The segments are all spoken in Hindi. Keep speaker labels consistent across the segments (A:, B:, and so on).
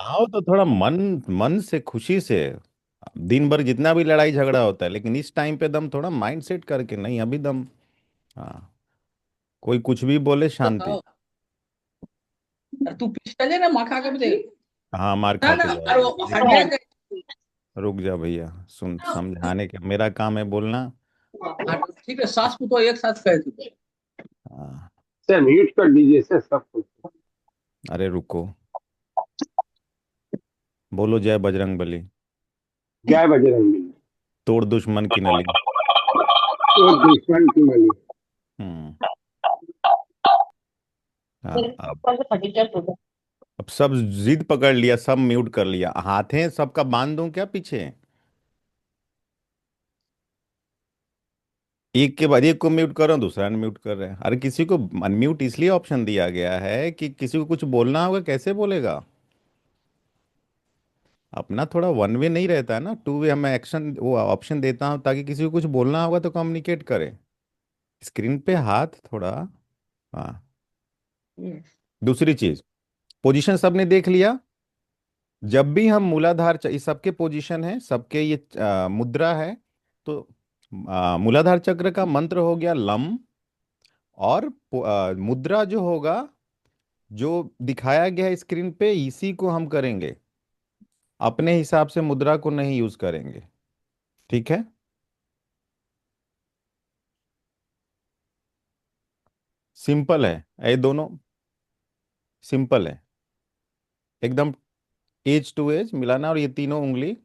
A: आओ तो थोड़ा मन मन से खुशी से। दिन भर जितना भी लड़ाई झगड़ा होता है, लेकिन इस टाइम पे दम थोड़ा माइंड सेट करके, नहीं अभी दम। हाँ। कोई कुछ भी बोले, शांति।
B: बताओ। अरे तू पीछे चले ना, माँ खा के भी देख।
A: हाँ, मार
B: ना
A: खा
B: ना,
A: के
B: अरे
A: जाएगा।
B: वो हड्डियां गई।
A: रुक जा भैया, सुन, समझाने के मेरा काम है बोलना।
B: हाँ, तो ठीक है, सास को तो एक साथ कह दो।
A: हाँ।
C: सर म्यूट कर दीजिए सर सब कुछ।
A: अरे रुको। बोलो जय बजरंग बली।
C: जय बजरंगी।
A: तोड़ दुश्मन की नली।
C: तो दुश्मन की बलि।
A: हम्म। हाँ। अब सब जिद पकड़ लिया, सब म्यूट कर लिया, हाथें सबका बांध दूं क्या पीछे? एक के बाद एक को म्यूट कर रहा हूँ, दूसरा अनम्यूट कर रहे हैं। अरे किसी को अनम्यूट इसलिए ऑप्शन दिया गया है कि किसी को कुछ बोलना होगा, कैसे बोलेगा? अपना थोड़ा वन वे नहीं रहता है ना, टू वे। मैं एक्शन वो ऑप्शन देता हूँ ताकि किसी को कुछ बोलना होगा तो कम्युनिकेट करे। स्क्रीन पे हाथ थोड़ा। हाँ। दूसरी चीज, पोजीशन सबने देख लिया। जब भी हम मूलाधार इस सबके पोजीशन है, सबके ये मुद्रा है। तो मूलाधार चक्र का मंत्र हो गया लम। और मुद्रा जो होगा, जो दिखाया गया है स्क्रीन पे, इसी को हम करेंगे। अपने हिसाब से मुद्रा को नहीं यूज करेंगे। ठीक है। सिंपल है। ये दोनों सिंपल है एकदम। एज टू एज मिलाना, और ये तीनों उंगली।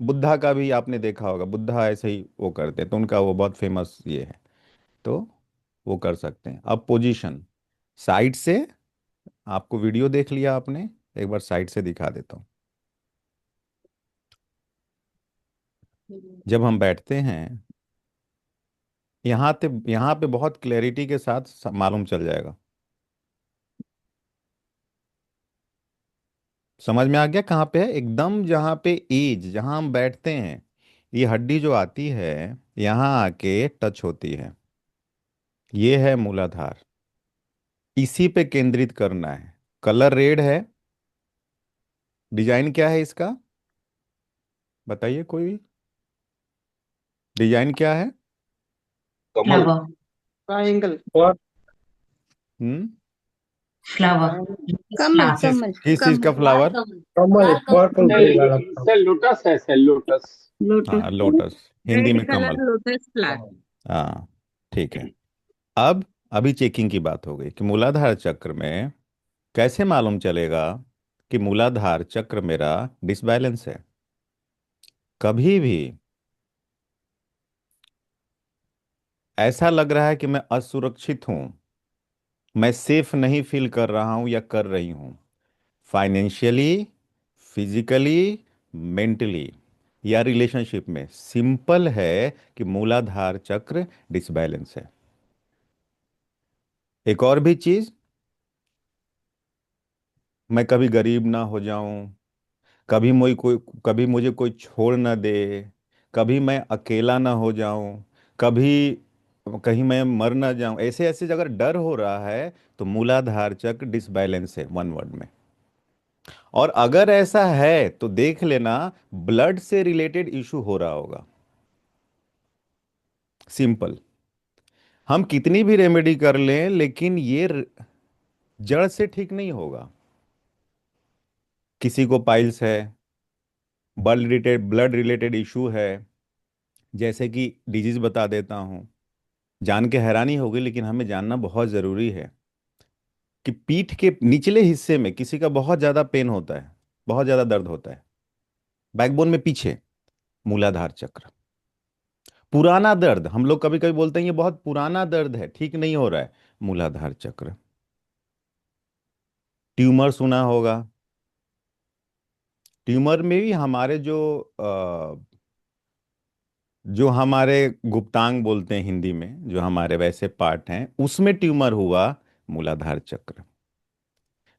A: बुद्धा का भी आपने देखा होगा, बुद्धा ऐसे ही वो करते हैं, तो उनका वो बहुत फेमस ये है। तो वो कर सकते हैं। अब पोजीशन साइड से। आपको वीडियो देख लिया आपने, एक बार साइड से दिखा देता हूँ। जब हम बैठते हैं, यहाँ पे बहुत क्लैरिटी के साथ मालूम चल जाएगा। समझ में आ गया कहाँ पे है? एकदम जहाँ पे एज, जहाँ हम बैठते हैं, ये हड्डी जो आती है, यहाँ आके टच होती है। ये है मूलाधार। इसी पे केंद्रित करना है। कलर रेड है। डिजाइन क्या है इसका? बताइए कोई भी। डिजाइन क्या है?
C: कमल।
D: फ्लावर।
E: ट्रायंगल।
A: हम्म।
D: फ्लावर।
E: कमल
D: फ्लावर।
A: किस
E: कमल
A: किस चीज का
E: कमल।
A: फ्लावर?
C: कमल पर्पल
B: सर
C: वाला सर लोटस है सर लोटस।
E: लोटस।
A: हाँ, लोटस। हिंदी
E: रेड
A: में कमल।
E: Colour lotus flower.
A: हाँ। ठीक है। अब अभी चेकिंग की बात हो गई कि मूलाधार चक्र में कैसे मालूम चलेगा कि मूलाधार चक्र मेरा डिसबैलेंस है। कभी भी ऐसा लग रहा है कि मैं असुरक्षित हूं, मैं सेफ नहीं फील कर रहा हूं या कर रही हूं, फाइनेंशियली, फिजिकली, मेंटली, या रिलेशनशिप में, सिंपल है कि मूलाधार चक्र डिसबैलेंस है। एक और भी चीज, मैं कभी गरीब ना हो जाऊं, कभी कभी मुझे कोई छोड़ ना दे, कभी मैं अकेला ना हो जाऊं, कभी कहीं मैं मर ना जाऊं, ऐसे ऐसे अगर डर हो रहा है तो मूलाधार चक्र डिसबैलेंस है, वन वर्ड में। और अगर ऐसा है तो देख लेना, ब्लड से रिलेटेड इशू हो रहा होगा। सिंपल। हम कितनी भी रेमेडी कर लें, लेकिन ये जड़ से ठीक नहीं होगा। किसी को पाइल्स है, ब्लड रिलेटेड इशू है। जैसे कि डिजीज बता देता हूँ, जान के हैरानी होगी, लेकिन हमें जानना बहुत ज़रूरी है कि पीठ के निचले हिस्से में किसी का बहुत ज़्यादा पेन होता है, बहुत ज़्यादा दर्द होता है, बैकबोन में पीछे। मूलाधार चक्र। पुराना दर्द, हम लोग कभी कभी बोलते हैं ये बहुत पुराना दर्द है, ठीक नहीं हो रहा है। मूलाधार चक्र। ट्यूमर सुना होगा। ट्यूमर में भी हमारे जो हमारे गुप्तांग बोलते हैं हिंदी में, जो हमारे वैसे पार्ट हैं, उसमें ट्यूमर हुआ। मूलाधार चक्र।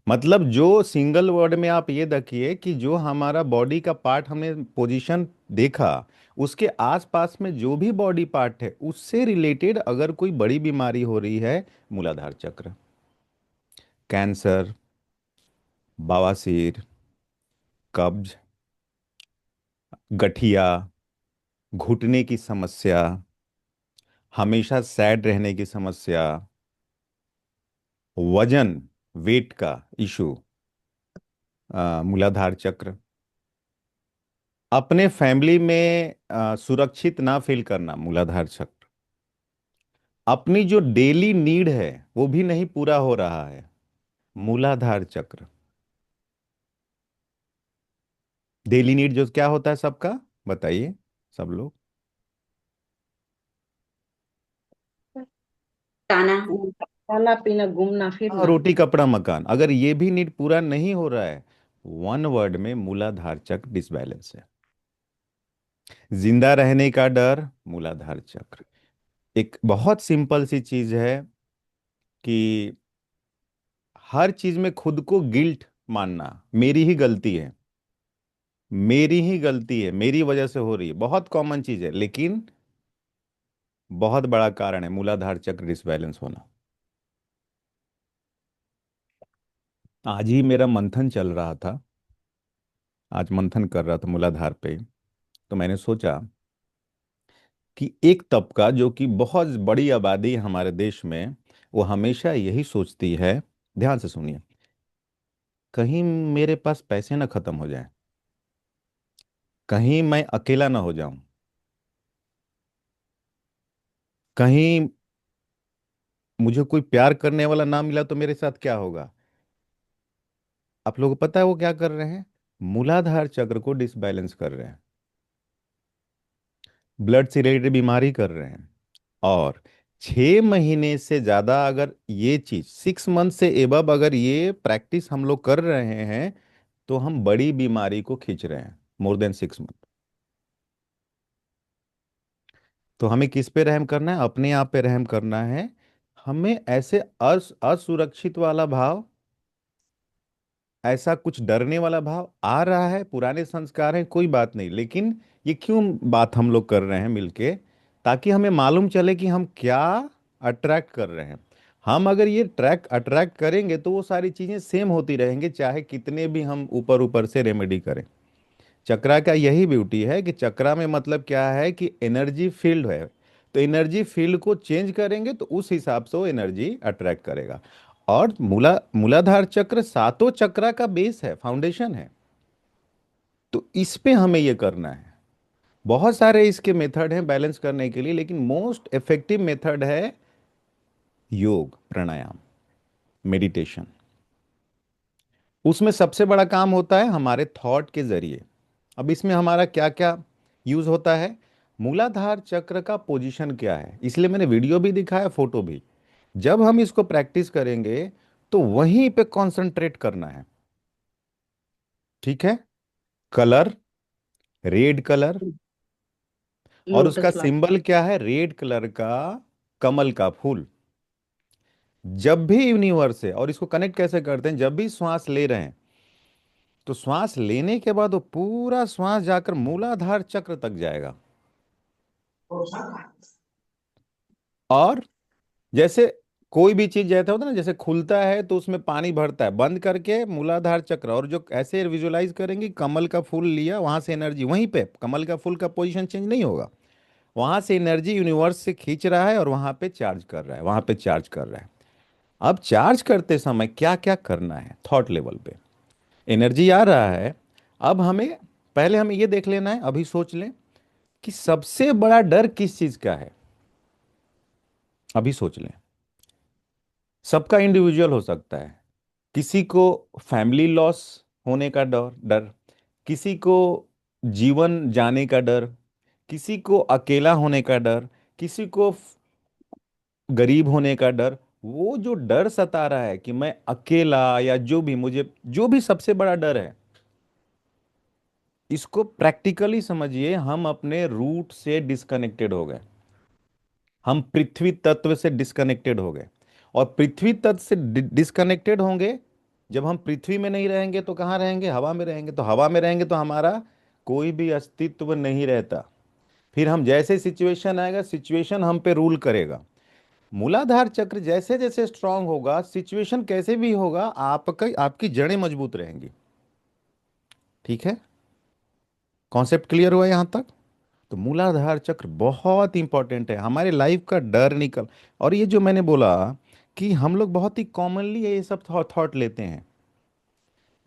A: मतलब जो सिंगल वर्ड में आप ये देखिए कि जो हमारा बॉडी का पार्ट हमने पोजीशन देखा, उसके आसपास में जो भी बॉडी पार्ट है, उससे रिलेटेड अगर कोई बड़ी बीमारी हो रही है, मूलाधार चक्र। कैंसर, बवासीर, कब्ज, गठिया, घुटने की समस्या, हमेशा सैड रहने की समस्या, वजन, वेट का इशू, मूलाधार चक्र, अपने फैमिली में सुरक्षित ना फील करना, मूलाधार चक्र, अपनी जो डेली नीड है वो भी नहीं पूरा हो रहा है, मूलाधार चक्र। डेली नीड जो क्या होता है सबका, बताइए सब लोग।
D: खाना,
E: खाना पीना घूमना
A: हाँ,
E: फिरना।
A: रोटी कपड़ा मकान, अगर ये भी नीड पूरा नहीं हो रहा है, वन वर्ड में मूलाधार चक्र डिसबैलेंस है। जिंदा रहने का डर, मूलाधार चक्र। एक बहुत सिंपल सी चीज है कि हर चीज में खुद को गिल्ट मानना, मेरी ही गलती है, मेरी ही गलती है, मेरी वजह से हो रही है, बहुत कॉमन चीज है, लेकिन बहुत बड़ा कारण है मूलाधार चक्र डिसबैलेंस होना। आज ही मेरा मंथन चल रहा था, आज मंथन कर रहा था मूलाधार पे, तो मैंने सोचा कि एक तबका जो कि बहुत बड़ी आबादी है हमारे देश में, वो हमेशा यही सोचती है, ध्यान से सुनिए, कहीं मेरे पास पैसे ना खत्म हो जाएं, कहीं मैं अकेला ना हो जाऊं, कहीं मुझे कोई प्यार करने वाला ना मिला तो मेरे साथ क्या होगा। आप लोगों को पता है वो क्या कर रहे हैं, मूलाधार चक्र को डिसबैलेंस कर रहे हैं, ब्लड से रिलेटेड बीमारी कर रहे हैं। और 6 महीने से ज्यादा अगर ये चीज, 6 मंथ से एबव अगर ये प्रैक्टिस हम लोग कर रहे हैं, तो हम बड़ी बीमारी को खींच रहे हैं, मोर देन 6 मंथ। तो हमें किस पे रहम करना है, अपने आप पे रहम करना है। हमें ऐसे असुरक्षित वाला भाव, ऐसा कुछ डरने वाला भाव आ रहा है, पुराने संस्कार हैं, कोई बात नहीं, लेकिन ये क्यों बात हम लोग कर रहे हैं मिलके, ताकि हमें मालूम चले कि हम क्या अट्रैक्ट कर रहे हैं। हम अगर ये ट्रैक अट्रैक्ट करेंगे तो वो सारी चीजें सेम होती रहेंगी, चाहे कितने भी हम ऊपर ऊपर से रेमेडी करें। चक्रा का यही ब्यूटी है कि चक्रा में मतलब क्या है कि एनर्जी फील्ड है, तो एनर्जी फील्ड को चेंज करेंगे तो उस हिसाब से वो एनर्जी अट्रैक्ट करेगा। और मूलाधार चक्र सातों चक्रा का बेस है, फाउंडेशन है, तो इस पे हमें ये करना है। बहुत सारे इसके मेथड हैं बैलेंस करने के लिए, लेकिन मोस्ट इफेक्टिव मेथड है योग, प्राणायाम, मेडिटेशन। उसमें सबसे बड़ा काम होता है हमारे थॉट के जरिए। अब इसमें हमारा क्या क्या यूज होता है, मूलाधार चक्र का पोजीशन क्या है, इसलिए मैंने वीडियो भी दिखाया, फोटो भी। जब हम इसको प्रैक्टिस करेंगे तो वहीं पे कंसंट्रेट करना है, ठीक है। कलर, रेड कलर, और उसका
E: लोटस फ्लावर।
A: सिंबल क्या है, रेड कलर का कमल का फूल। जब भी यूनिवर्स है, और इसको कनेक्ट कैसे करते हैं, जब भी श्वास ले रहे हैं तो श्वास लेने के बाद वो पूरा श्वास जाकर मूलाधार चक्र तक जाएगा। और जैसे कोई भी चीज जैसा होता है ना, जैसे खुलता है तो उसमें पानी भरता है, बंद करके मूलाधार चक्र, और जो ऐसे विजुलाइज करेंगे, कमल का फूल लिया, वहां से एनर्जी, वहीं पे कमल का फूल का पोजीशन चेंज नहीं होगा, वहां से एनर्जी यूनिवर्स से खींच रहा है और वहां पे चार्ज कर रहा है, वहां पे चार्ज कर रहा है। अब चार्ज करते समय क्या क्या करना है, थॉट लेवल पे एनर्जी आ रहा है। अब हमें पहले हमें ये देख लेना है, अभी सोच लें कि सबसे बड़ा डर किस चीज का है, अभी सोच लें। सबका इंडिविजुअल हो सकता है, किसी को फैमिली लॉस होने का डर डर, किसी को जीवन जाने का डर, किसी को अकेला होने का डर, किसी को गरीब होने का डर। वो जो डर सता रहा है कि मैं अकेला, या जो भी मुझे, जो भी सबसे बड़ा डर है, इसको प्रैक्टिकली समझिए, हम अपने रूट से डिस्कनेक्टेड हो गए, हम पृथ्वी तत्व से डिस्कनेक्टेड हो गए। और पृथ्वी तत्व से डिस्कनेक्टेड होंगे, जब हम पृथ्वी में नहीं रहेंगे तो कहाँ रहेंगे, हवा में रहेंगे, तो हवा में रहेंगे तो हमारा कोई भी अस्तित्व नहीं रहता। फिर हम जैसे सिचुएशन आएगा, सिचुएशन हम पे रूल करेगा। मूलाधार चक्र जैसे जैसे स्ट्रांग होगा, सिचुएशन कैसे भी होगा, आपका आपकी जड़ें मजबूत रहेंगी। ठीक है, कॉन्सेप्ट क्लियर हुआ यहाँ तक? तो मूलाधार चक्र बहुत इंपॉर्टेंट है, हमारे लाइफ का डर निकल। और ये जो मैंने बोला कि हम लोग बहुत ही कॉमनली ये सब थॉट लेते हैं,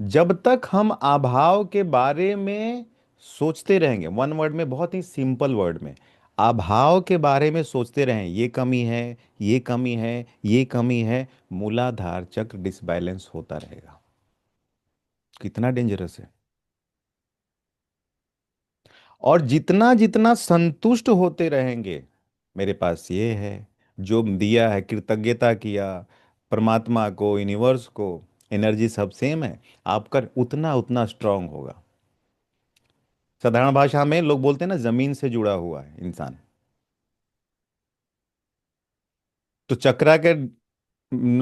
A: जब तक हम अभाव के बारे में सोचते रहेंगे, वन वर्ड में, बहुत ही सिंपल वर्ड में, अभाव के बारे में सोचते रहें, ये कमी है, ये कमी है, ये कमी है, मूलाधार चक्र डिसबैलेंस होता रहेगा। कितना डेंजरस है। और जितना जितना संतुष्ट होते रहेंगे, मेरे पास ये है, जो दिया है, कृतज्ञता किया परमात्मा को, यूनिवर्स को, एनर्जी सब सेम है, आपका उतना उतना स्ट्रांग होगा। साधारण भाषा में लोग बोलते हैं ना, जमीन से जुड़ा हुआ है इंसान। तो चक्रा के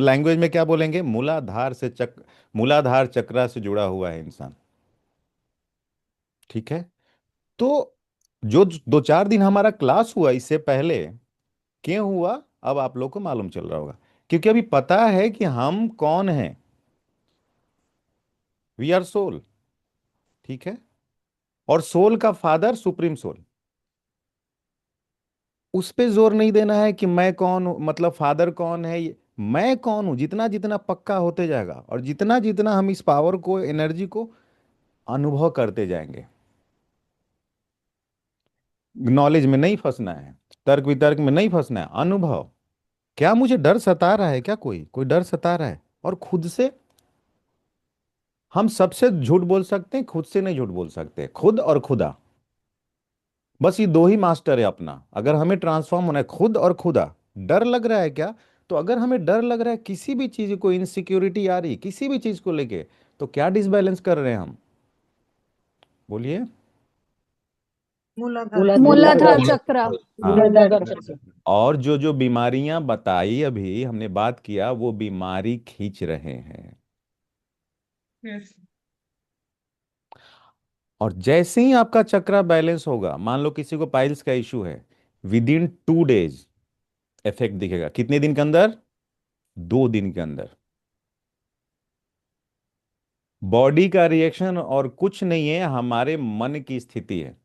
A: लैंग्वेज में क्या बोलेंगे? मूलाधार चक्रा से जुड़ा हुआ है इंसान। ठीक है। तो जो 2-4 दिन हमारा क्लास हुआ इससे पहले, क्यों हुआ अब आप लोग को मालूम चल रहा होगा, क्योंकि अभी पता है कि हम कौन हैं। We are soul. ठीक है। और सोल का फादर सुप्रीम सोल। उस पे जोर नहीं देना है कि मैं कौन हूं, मतलब फादर कौन है, मैं कौन हूं। जितना जितना पक्का होते जाएगा और जितना जितना हम इस पावर को, एनर्जी को अनुभव करते जाएंगे, नॉलेज में नहीं फंसना है, तर्क वितर्क में नहीं फंसना है, अनुभव। क्या मुझे डर सता रहा है? क्या कोई कोई डर सता रहा है? और खुद से हम सबसे झूठ बोल सकते हैं, खुद से नहीं झूठ बोल सकते। खुद और खुदा, बस ये दो ही मास्टर है अपना। अगर हमें ट्रांसफॉर्म होना है, खुद और खुदा। डर लग रहा है क्या? तो अगर हमें डर लग रहा है, किसी भी चीज को इनसिक्योरिटी आ रही, किसी भी चीज को लेके, तो क्या डिसबैलेंस कर रहे हैं हम? बोलिए।
E: मूलाधार
F: मूलाधार
E: चक्र।
F: चक्र।
A: हाँ।
E: मूलाधार चक्र।
A: और जो जो बीमारियां बताई, अभी हमने बात किया, वो बीमारी खींच रहे हैं।
D: Yes.
A: और जैसे ही आपका चक्रा बैलेंस होगा, मान लो किसी को पाइल्स का इशू है, विद इन 2 डेज इफेक्ट दिखेगा। कितने दिन के अंदर? 2 दिन के अंदर। बॉडी का रिएक्शन और कुछ नहीं है, हमारे मन की स्थिति है।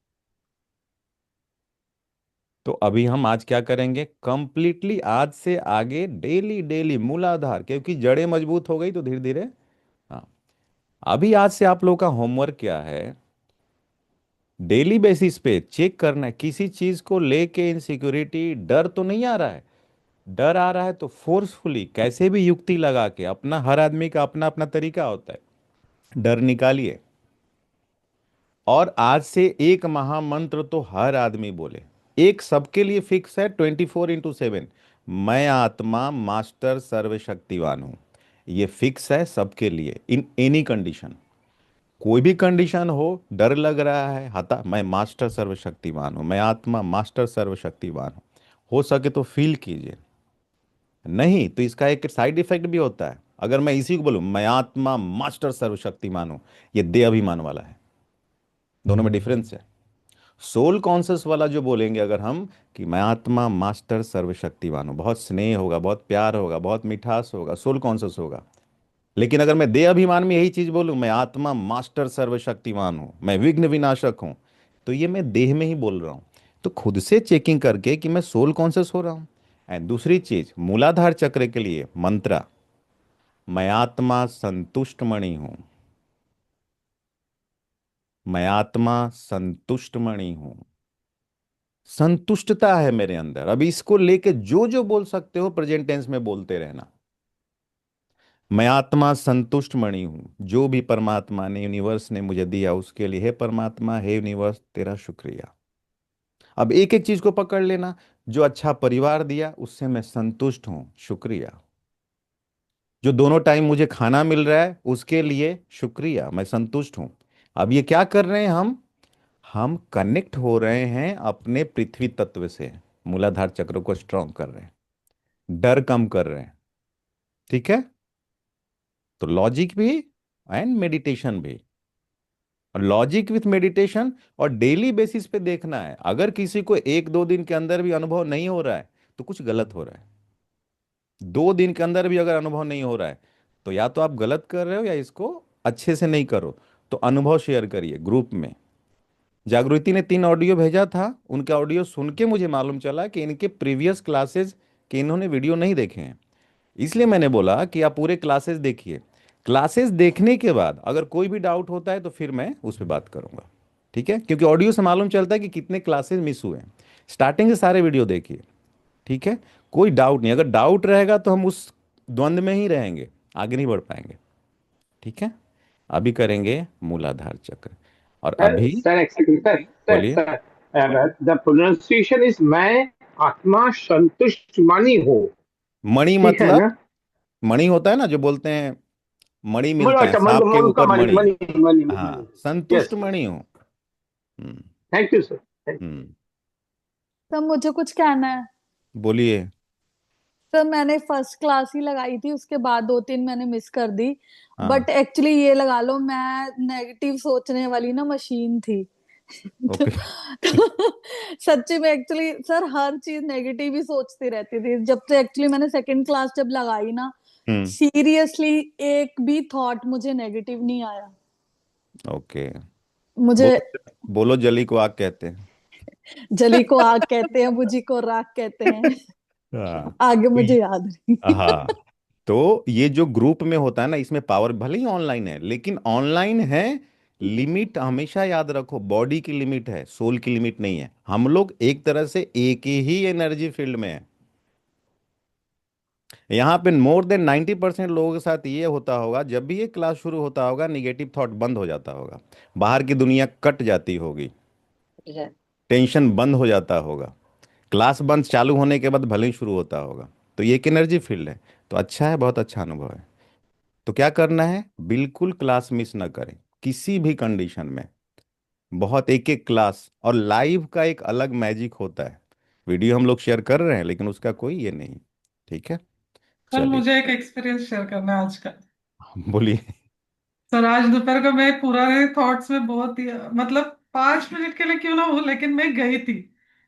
A: तो अभी हम आज क्या करेंगे? कंप्लीटली आज से आगे डेली डेली मूलाधार, क्योंकि जड़ें मजबूत हो गई तो धीरे धीरे। हाँ। अभी आज से आप लोगों का होमवर्क क्या है? डेली बेसिस पे चेक करना है, किसी चीज को लेके इनसिक्योरिटी, डर तो नहीं आ रहा है। डर आ रहा है तो फोर्सफुली, कैसे भी युक्ति लगा के, अपना, हर आदमी का अपना अपना तरीका होता है, डर निकालिए। और आज से एक महामंत्र तो हर आदमी बोले, एक सबके लिए फिक्स है, 24/7। मैं आत्मा मास्टर सर्वशक्तिवान हूं। ये फिक्स है सबके लिए, इन एनी कंडीशन। कोई भी कंडीशन हो, डर लग रहा है, हता, मैं मास्टर सर्वशक्तिवान हूं, मैं आत्मा मास्टर सर्वशक्तिवान हूं। हो सके तो फील कीजिए। नहीं तो इसका एक साइड इफेक्ट भी होता है। अगर मैं इसी को बोलूं, मैं आत्मा मास्टर सर्वशक्तिमान हूं, ये देह अभिमान वाला है। दोनों में डिफरेंस है। सोल कॉन्शियस वाला जो बोलेंगे अगर हम, कि मैं आत्मा मास्टर सर्वशक्तिमान हूं, बहुत स्नेह होगा, बहुत प्यार होगा, बहुत मिठास होगा, सोल कॉन्शियस होगा। लेकिन अगर मैं देह अभिमान में यही चीज बोलूं, मैं आत्मा मास्टर सर्वशक्तिमान हूं, मैं विघ्न विनाशक हूं, तो ये मैं देह में ही बोल रहा हूं। तो खुद से चेकिंग करके कि मैं सोल कॉन्शियस हो रहा हूं। एंड दूसरी चीज, मूलाधार चक्र के लिए मंत्र, मैं आत्मा संतुष्ट मणि हूं, मैं आत्मा संतुष्ट मणि हूं। संतुष्टता है मेरे अंदर। अभी इसको लेके जो जो बोल सकते हो, प्रेजेंट टेंस में बोलते रहना। मैं आत्मा संतुष्ट मणि हूं, जो भी परमात्मा ने, यूनिवर्स ने मुझे दिया, उसके लिए, हे परमात्मा, हे यूनिवर्स, तेरा शुक्रिया। अब एक एक चीज को पकड़ लेना। जो अच्छा परिवार दिया, उससे मैं संतुष्ट हूं, शुक्रिया। जो दोनों टाइम मुझे खाना मिल रहा है, उसके लिए शुक्रिया, मैं संतुष्ट हूं। अब ये क्या कर रहे हैं हम कनेक्ट हो रहे हैं अपने पृथ्वी तत्व से, मूलाधार चक्र को स्ट्रांग कर रहे हैं, डर कम कर रहे हैं। ठीक है। तो लॉजिक भी एंड मेडिटेशन भी, और लॉजिक विथ मेडिटेशन, और डेली बेसिस पे देखना है। अगर किसी को 1-2 दिन के अंदर भी अनुभव नहीं हो रहा है, तो कुछ गलत हो रहा है। 2 दिन के अंदर भी अगर अनुभव नहीं हो रहा है, तो या तो आप गलत कर रहे हो, या इसको अच्छे से नहीं करो। तो अनुभव शेयर करिए ग्रुप में। जागृति ने 3 ऑडियो भेजा था, उनके ऑडियो सुन के मुझे मालूम चला कि इनके प्रीवियस क्लासेस के इन्होंने वीडियो नहीं देखे हैं। इसलिए मैंने बोला कि आप पूरे क्लासेस देखिए। क्लासेस देखने के बाद अगर कोई भी डाउट होता है तो फिर मैं उस पर बात करूंगा, ठीक है? क्योंकि ऑडियो से मालूम चलता है कि कितने क्लासेस मिस हुए हैं। स्टार्टिंग से सारे वीडियो देखिए, ठीक है? कोई डाउट नहीं, अगर डाउट रहेगा तो हम उस द्वंद में ही रहेंगे, आगे नहीं बढ़ पाएंगे, ठीक है? अभी करेंगे मूलाधार चक्र, और अभी
C: Sir, excuse me, sir,
A: बोलिए।
C: sir. The pronunciation is मैं आत्मा संतुष्ट मानी हो,
A: मणि
C: ठीक है
A: मतलब,
C: ना?
A: मणि होता है ना, जो बोलते हैं मणि
C: बोलो
A: मिलता है
C: अच्छा, मन
A: सांप के
C: मन का
A: ऊपर
C: मणि
A: मणि।
C: मणि मणि मणि।
A: हाँ, संतुष्ट
C: यस,
A: मणि हो। Hmm.
C: Thank you sir.
A: Hmm.
F: तो मुझे कुछ कहना है।
A: बोलिए।
F: तो मैंने फर्स्ट क्लास ही लगाई थी, उसके बाद 2-3 मैंने मिस कर दी।
A: हाँ।
F: बट एक्चुअली ये लगा लो, मैं नेगेटिव सोचने वाली ना मशीन थी।
A: ओके।
F: तो सच्ची में एक्चुअली सर हर चीज नेगेटिव ही सोचती रहती थी, जब से एक्चुअली मैंने सेकंड क्लास जब लगाई ना,
A: हम्म।
F: सीरियसली एक भी थॉट मुझे नेगेटिव नहीं आया।
A: ओके।
F: मुझे
A: बोलो, बोलो, जली को आग कहते हैं।
F: जली को आग कहते हैं, बुझी को राख कहते हैं।
A: हाँ।
F: आगे मुझे याद नहीं।
A: हाँ, तो ये जो ग्रुप में होता है ना, इसमें पावर भले ही ऑनलाइन है, लेकिन ऑनलाइन है, लिमिट हमेशा याद रखो, बॉडी की लिमिट है, सोल की लिमिट नहीं है। हम लोग एक तरह से एक ही एनर्जी फील्ड में है। यहाँ पे मोर देन 90% लोगों के साथ ये होता होगा, जब भी ये क्लास शुरू होता होगा निगेटिव थॉट बंद हो जाता होगा, बाहर की दुनिया कट जाती होगी, टेंशन बंद हो जाता होगा, क्लास बंद चालू होने के बाद भले ही शुरू होता होगा। तो ये एक एनर्जी फील्ड है। तो अच्छा है, बहुत अच्छा अनुभव है। तो क्या करना है, बिल्कुल क्लास मिस ना करें किसी भी कंडीशन में। बहुत एक एक क्लास, और लाइव का एक अलग मैजिक होता है। वीडियो हम लोग शेयर कर रहे हैं लेकिन उसका कोई ये नहीं, ठीक है?
D: सर
A: चलिए।
D: मुझे एक एक्सपीरियंस शेयर करना है आज का।
A: बोलिए।
D: सर आज दोपहर को मैं पुराने थॉट्स में बहुत ही, मतलब 5 मिनट के लिए क्यों ना हो, लेकिन मैं गई थी।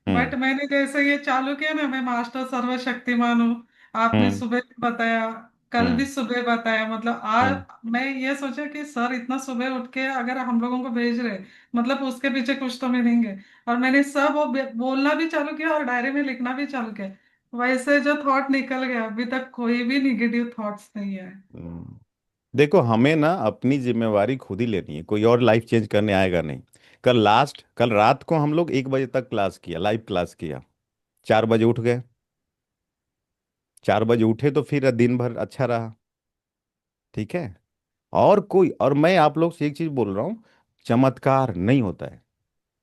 A: हम्म।
D: बट मैंने जैसे ये चालू किया ना, मैं मास्टर सर्वशक्तिमान हूँ। आपने
A: हम्म।
D: सुबह भी बताया, कल भी
A: हम्म।
D: सुबह बताया, मतलब आज
A: हम्म।
D: मैं ये सोचा कि सर इतना सुबह उठ के अगर हम लोगों को भेज रहे, मतलब उसके पीछे कुछ तो मीनिंग है। और मैंने सब वो बोलना भी चालू किया और डायरी में लिखना भी चालू किया। वैसे जो थॉट निकल गया, अभी तक कोई भी निगेटिव थॉट्स नहीं है।
A: देखो, हमें ना अपनी जिम्मेवारी खुद ही लेनी है, कोई और लाइफ चेंज करने आएगा नहीं। कल रात को हम लोग 1 बजे तक क्लास किया, लाइव क्लास किया। 4 बजे उठ गए, 4 बजे उठे तो फिर दिन भर अच्छा रहा, ठीक है? और मैं आप लोग से एक चीज बोल रहा हूँ, चमत्कार नहीं होता है,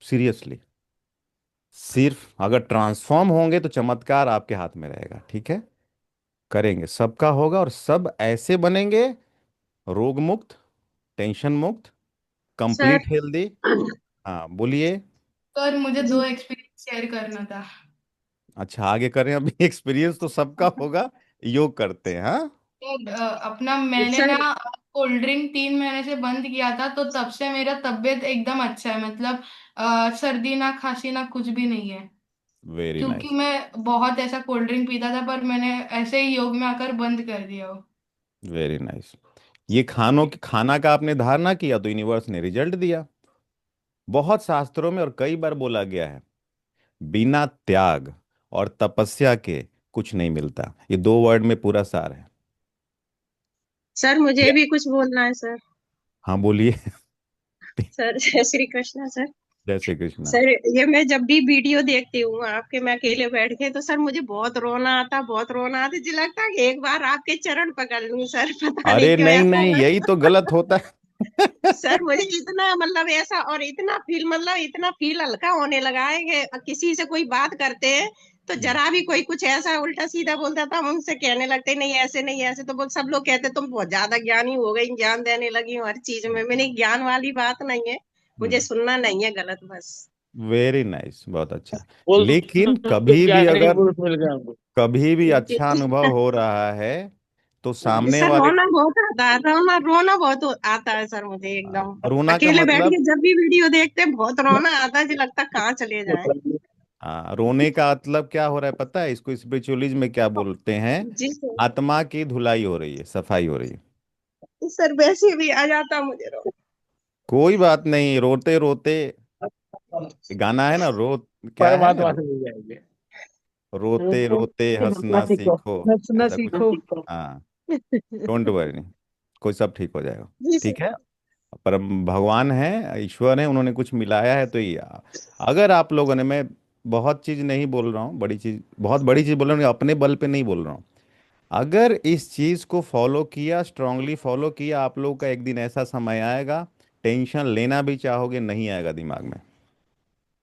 A: सीरियसली। सिर्फ अगर ट्रांसफॉर्म होंगे तो चमत्कार आपके हाथ में रहेगा, ठीक है? करेंगे, सबका होगा, और सब ऐसे बनेंगे, रोग मुक्त, टेंशन मुक्त,
E: सर।
A: Complete healthy. हाँ, बोलिए।
G: सर मुझे
E: जी।
G: 2 एक्सपीरियंस शेयर करना था।
A: अच्छा, आगे करें अभी? एक्सपीरियंस तो सबका होगा, योग करते हैं, हाँ।
G: तो अपना मैंने
E: सर
G: ना कोल्ड ड्रिंक 3 महीने से बंद किया था, तो तब से मेरा तबीयत एकदम अच्छा है, मतलब सर्दी ना खांसी ना कुछ भी नहीं है।
A: वेरी
G: क्योंकि
A: नाइस।
G: मैं बहुत ऐसा कोल्ड ड्रिंक पीता था, पर मैंने ऐसे ही योग में आकर बंद कर दिया वो।
A: Very nice. ये खाना का आपने धारणा किया तो यूनिवर्स ने रिजल्ट दिया। बहुत शास्त्रों में और कई बार बोला गया है, बिना त्याग और तपस्या के कुछ नहीं मिलता। ये 2 वर्ड में पूरा सार है।
E: सर मुझे
A: क्या?
E: भी कुछ बोलना है सर।
A: हाँ, बोलिए।
E: सर जय श्री कृष्णा सर।
A: जय श्री कृष्णा।
E: सर ये मैं जब भी वीडियो देखती हूँ आपके, मैं अकेले बैठ के, तो सर मुझे बहुत रोना आता, बहुत रोना आता, मुझे लगता है कि एक बार आपके चरण पकड़ लूं सर। पता नहीं
A: अरे
E: क्यों
A: नहीं
E: ऐसा
A: नहीं,
E: लग।
A: यही तो गलत होता है।
E: सर मुझे इतना मतलब ऐसा, और इतना फील, मतलब इतना फील हल्का होने लगा है कि किसी से कोई बात करते हैं तो जरा भी कोई कुछ ऐसा उल्टा सीधा बोलता था, हम उनसे कहने लगते नहीं ऐसे नहीं ऐसे, तो बोल सब लोग कहते तुम बहुत ज्यादा ज्ञानी हो गई, ज्ञान देने लगी हो हर चीज में। मैंने ज्ञान वाली बात नहीं है, मुझे सुनना नहीं है गलत बस।
A: वेरी नाइस, बहुत अच्छा।
C: बोल
A: लेकिन
C: तो ज्ञानी पुरुष मिल गया हमको।
A: कभी भी
E: जी
A: अच्छा अनुभव हो रहा है तो
E: जी
A: सामने
E: सर,
A: वाले,
E: रोना बहुत आता है, रोना रोना बहुत आता है सर मुझे एकदम।
A: रोना का
E: अकेले बैठ
A: मतलब,
E: के जब भी वीडियो देखते हैं बहुत रोना आता है, जो लगता है कहाँ चले जाए।
A: हाँ, रोने का मतलब क्या हो रहा है पता है? इसको स्पिरिचुअलिज्म में क्या बोलते हैं?
E: जी सर।
A: आत्मा की धुलाई हो रही है, सफाई हो रही है।
E: सर वैसे भी आ जाता मुझे रोना।
A: कोई बात नहीं, रोते रोते, गाना है ना, रो, क्या है,
C: परमात्मा से मिल जाएंगे।
A: रोते रोते
H: हंसना
A: हंसना
H: सीखो,
A: सीखो,
H: हंसना
A: ऐसा कुछ।
H: सीखो।
A: हाँ, डोंट वरी, कोई सब ठीक हो जाएगा।
E: जी
A: ठीक
E: सर।
A: है। पर भगवान है, ईश्वर है, उन्होंने कुछ मिलाया है तो ये, अगर आप लोगों ने, मैं बहुत चीज नहीं बोल रहा हूँ, बड़ी चीज, बहुत बड़ी चीज बोल रहा हूँ, अपने बल पे नहीं बोल रहा हूँ। अगर इस चीज को फॉलो किया, स्ट्रांगली फॉलो किया, आप लोगों का एक दिन ऐसा समय आएगा, टेंशन लेना भी चाहोगे नहीं आएगा दिमाग में।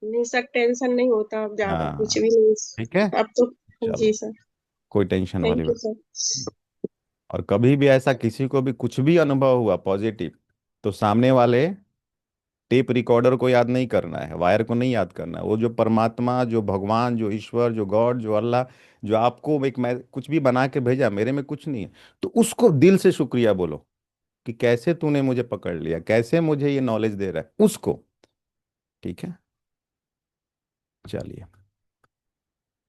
E: नहीं सर, टेंशन नहीं होता अब, ज्यादा कुछ
A: हाँ,
E: भी नहीं।
A: ठीक है,
E: अब तो। जी
A: चलो,
E: सर।
A: कोई टेंशन वाली
E: थैंक यू
A: बात।
E: सर।
A: और कभी भी ऐसा किसी को भी कुछ भी अनुभव हुआ पॉजिटिव, तो सामने वाले टेप रिकॉर्डर को याद नहीं करना है, वायर को नहीं याद करना है, वो जो परमात्मा, जो भगवान, जो ईश्वर, जो गॉड, जो अल्लाह, जो आपको एक, मैं कुछ भी बना के भेजा, मेरे में कुछ नहीं है, तो उसको दिल से शुक्रिया बोलो कि कैसे तूने मुझे पकड़ लिया, कैसे मुझे ये नॉलेज दे रहा है उसको। ठीक है, चलिए।